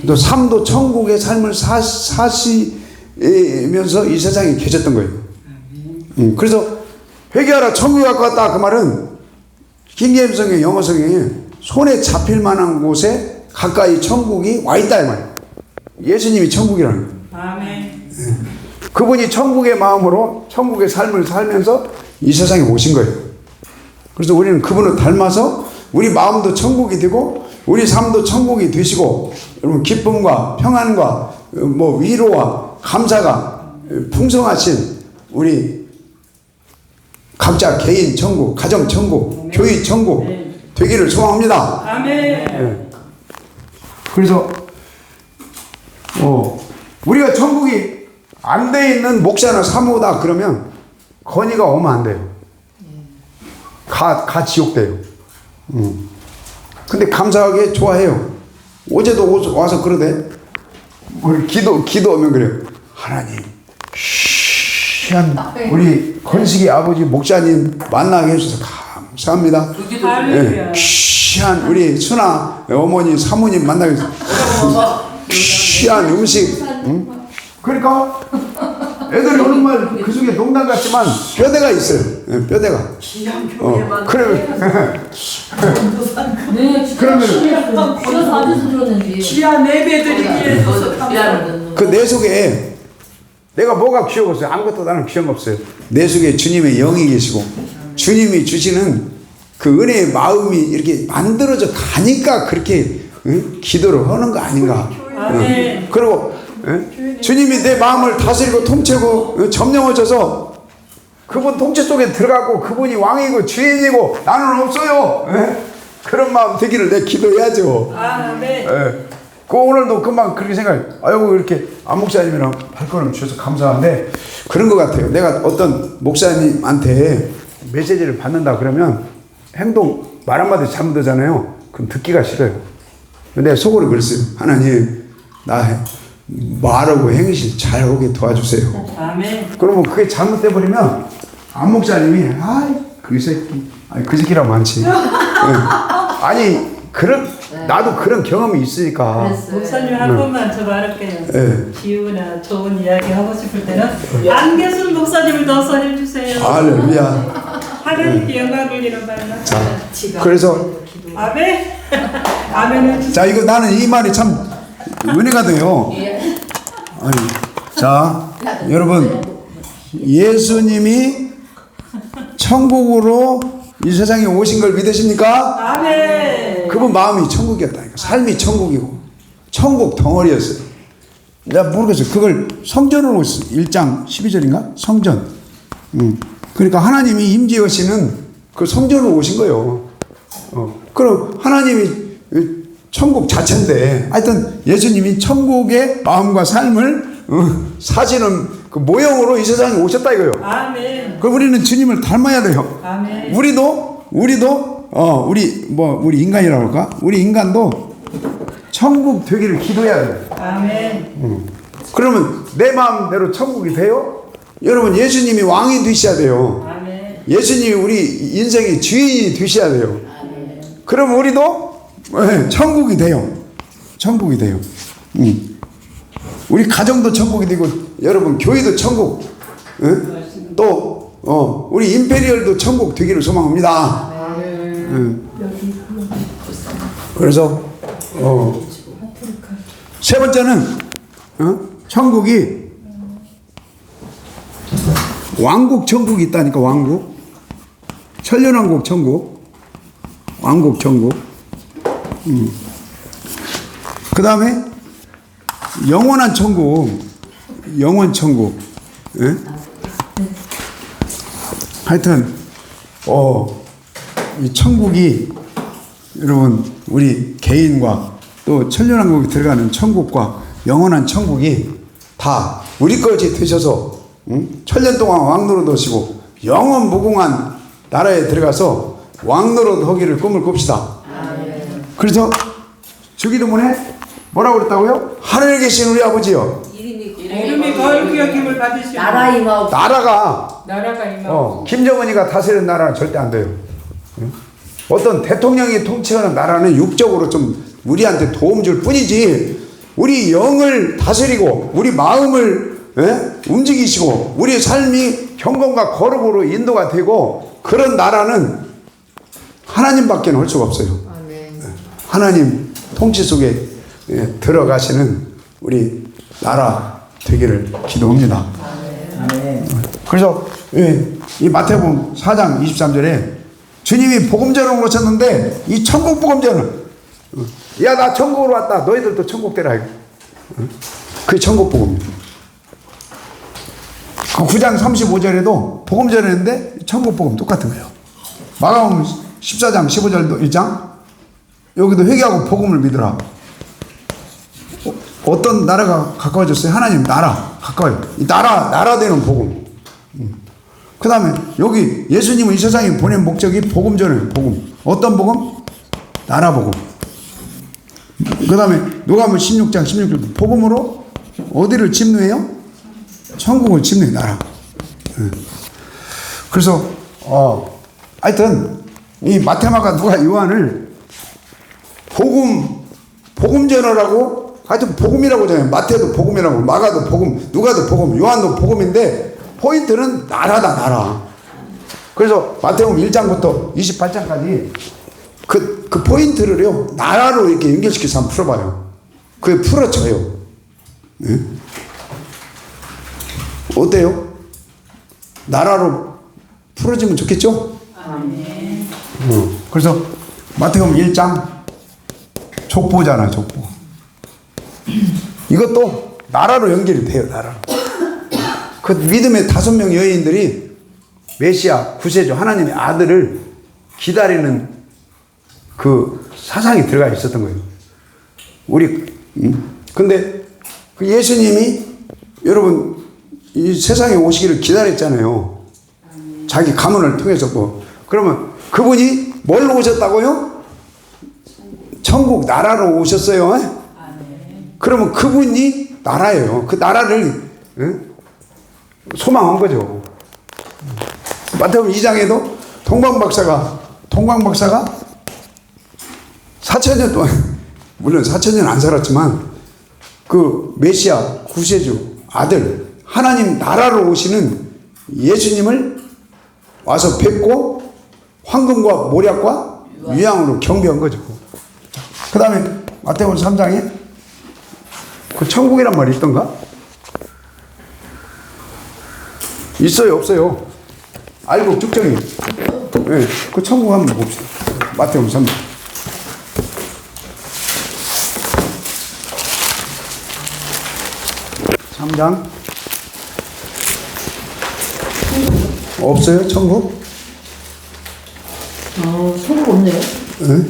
또 삶도 천국의 삶을 사시면서 이 세상에 계셨던 거예요. 그래서 회개하라 천국에 갖고 왔다 그 말은 킹제임스 영어 성경에 손에 잡힐 만한 곳에 가까이 천국이 와 있다 이 말이에요. 예수님이 천국이라는 거예요. 아멘. 그분이 천국의 마음으로 천국의 삶을 살면서 이 세상에 오신 거예요. 그래서 우리는 그분을 닮아서 우리 마음도 천국이 되고 우리 삶도 천국이 되시고 여러분 기쁨과 평안과 뭐 위로와 감사가 풍성하신 우리 각자 개인 천국, 가정 천국, 교회 천국 되기를 소망합니다. 아멘. 네. 그래서 우리가 천국이 안 돼 있는 목사나 사모다 그러면 건의가 오면 안 돼요. 가 지옥 돼요. 근데 감사하게 좋아해요. 어제도 와서 그러대. 우리 기도하면 그래요. 하나님, 우리 건식이 아버지 목사님 만나게 해주셔서 감사합니다. 예, 귀한 우리 순아 어머니 사모님 만나기 위해서 귀한 음식. 응? 그러니까 애들이 오는 말 그 속에 농담 같지만 뼈대가 있어요. 예, 뼈대가. 그래. 네, 그러면 귀여서 아주 들었는지. 귀한 내배들이 위해서 그 내 속에 내가 뭐가 귀여웠어요? 아무것도 나는 귀한 거 없어요. 내 속에 주님의 영이 계시고 주님이 주시는 그 은혜의 마음이 이렇게 만들어져 가니까 그렇게 응? 기도를 하는 거 아닌가. 응. 그리고 응? 주님이 내 마음을 다스리고 통째고 응? 점령하셔서 그분 통치 속에 들어가고 그분이 왕이고 주인이고 나는 없어요. 응? 그런 마음 되기를 내 기도해야죠. 아멘. 예. 그 오늘도 금방 그렇게 생각해. 아이고 이렇게 안 목사님이랑 발걸음 주셔서 감사한데 그런 것 같아요. 내가 어떤 목사님한테 메시지를 받는다 그러면 행동 말 한마디 잘못하잖아요. 그럼 듣기가 싫어요. 근데 속으로 그랬어요. 하나님 나 말하고 행실 잘 오게 도와주세요. 아멘. 그러면 그게 잘못돼 버리면 안 목사님이 아이 그 새끼 아니 그 새끼라고 많지. 예. 아니 그런 나도 그런 경험이 있으니까. 목사님 한 번만 더 말할게요. 네. 기우나 좋은 이야기 하고 싶을 때는 안계순 목사님을 넣어서 해주세요. 할렐루야. 하나님께 영광 돌리는 말만. 자, 그래서 아멘. 아멘을 주세요. 자 이거 나는 이 말이 참 은혜가 돼요. 아니, 자 여러분 예수님이 천국으로 이 세상에 오신 걸 믿으십니까? 아멘. 그분 마음이 천국이었다니까. 삶이 천국이고 천국 덩어리였어요. 내가 모르겠어요. 그걸 성전으로 1장 12절인가? 성전. 그러니까 하나님이 임재하시는 그 성전으로 오신 거예요. 그럼 하나님이 천국 자체인데 하여튼 예수님이 천국의 마음과 삶을 사시는 그 모형으로 이 세상에 오셨다 이거예요. 아멘. 그럼 우리는 주님을 닮아야 돼요. 아멘. 우리 인간이라고 할까? 우리 인간도 천국 되기를 기도해야 돼요. 아멘. 그러면 내 마음대로 천국이 돼요? 여러분 예수님이 왕이 되셔야 돼요. 아멘. 예수님이 우리 인생의 주인이 되셔야 돼요. 그러면 우리도 천국이 돼요. 천국이 돼요. 우리 가정도 천국이 되고 여러분 교회도 천국. 또 우리 임페리얼도 천국 되기를 소망합니다. 그래서 세 번째는 천국이 왕국 천국이 있다니까. 왕국 천년왕국 천국 왕국 천국. 그 다음에 영원한 천국 영원 천국. 예? 하여튼 이 천국이 여러분 우리 개인과 또 천년왕국에 들어가는 천국과 영원한 천국이 다 우리 것이 되셔서 천년 동안 왕노릇 하시고 영원 무궁한 나라에 들어가서 왕노릇 하기를 꿈을 꿉시다. 그래서 주기도문에 뭐라고 그랬다고요? 하늘에 계신 우리 아버지요. 이름이 거룩히 여김을 받으시오. 나라 임하옵. 나라가 임하옵. 김정은이가 다스리는 나라는 절대 안 돼요. 어떤 대통령이 통치하는 나라는 육적으로 좀 우리한테 도움 줄 뿐이지 우리 영을 다스리고 우리 마음을 움직이시고 우리 삶이 경건과 거룩으로 인도가 되고 그런 나라는 하나님밖에 할 수가 없어요. 하나님 통치 속에 들어가시는 우리 나라 되기를 기도합니다. 그래서 이 마태복음 4장 23절에 주님이 복음전을 오셨는데 이 천국 복음전은 야 나 천국으로 왔다 너희들도 천국 되라. 그게 천국 복음이에요. 그 9장 35절에도 복음전을 했는데 천국 복음 똑같은 거예요. 마가복음 14장 15절도 1장 여기도 회개하고 복음을 믿으라. 어떤 나라가 가까워졌어요? 하나님 나라 가까워요. 이 나라 되는 복음. 그 다음에 여기 예수님은 이 세상에 보낸 목적이 복음 전에 복음. 어떤 복음? 나라 복음. 그 다음에 누가복음 16장 16절 복음으로 어디를 침노해요? 천국을 침노해 나라. 그래서 하여튼 이 마테마가 누가 요한을 복음 전하라고 하여튼 복음이라고 하잖아요. 마태도 복음이라고, 마가도 복음, 누가도 복음, 요한도 복음인데 포인트는 나라다, 나라. 그래서 마태복음 1장부터 28장까지 그 포인트를요 나라로 이렇게 연결시켜서 한번 풀어봐요. 그게 풀어져요. 네? 어때요? 나라로 풀어지면 좋겠죠? 그래서 마태복음 1장 족보잖아, 족보. 이것도 나라로 연결이 돼요, 나라로. 그 믿음의 5명 여인들이 메시아, 구세주, 하나님의 아들을 기다리는 그 사상이 들어가 있었던 거예요. 근데 그 예수님이 여러분 이 세상에 오시기를 기다렸잖아요. 자기 가문을 통해서 그러면 그분이 뭘로 오셨다고요? 천국 나라로 오셨어요. 그러면 그분이 나라예요. 그 나라를 소망한 거죠. 마태복음 2장에도 동방박사가 4,000년 동안, 물론 4,000년 안 살았지만 그 메시아 구세주 아들 하나님 나라로 오시는 예수님을 와서 뵙고 황금과 모략과 유향으로 경배한 거죠. 그 다음에 마태복음 3장에 그 천국이란 말이 있던가? 있어요, 없어요? 알고 쭉정이. 네, 그 천국 한번 봅시다. 마태복음 3장. 없어요, 천국? 천국 없네요. 네?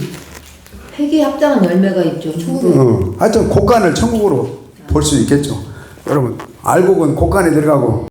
회개 합당한 열매가 있죠. 천국에. 하여튼 곳간을 천국으로 볼 수 있겠죠. 여러분, 알곡은 곳간에 들어가고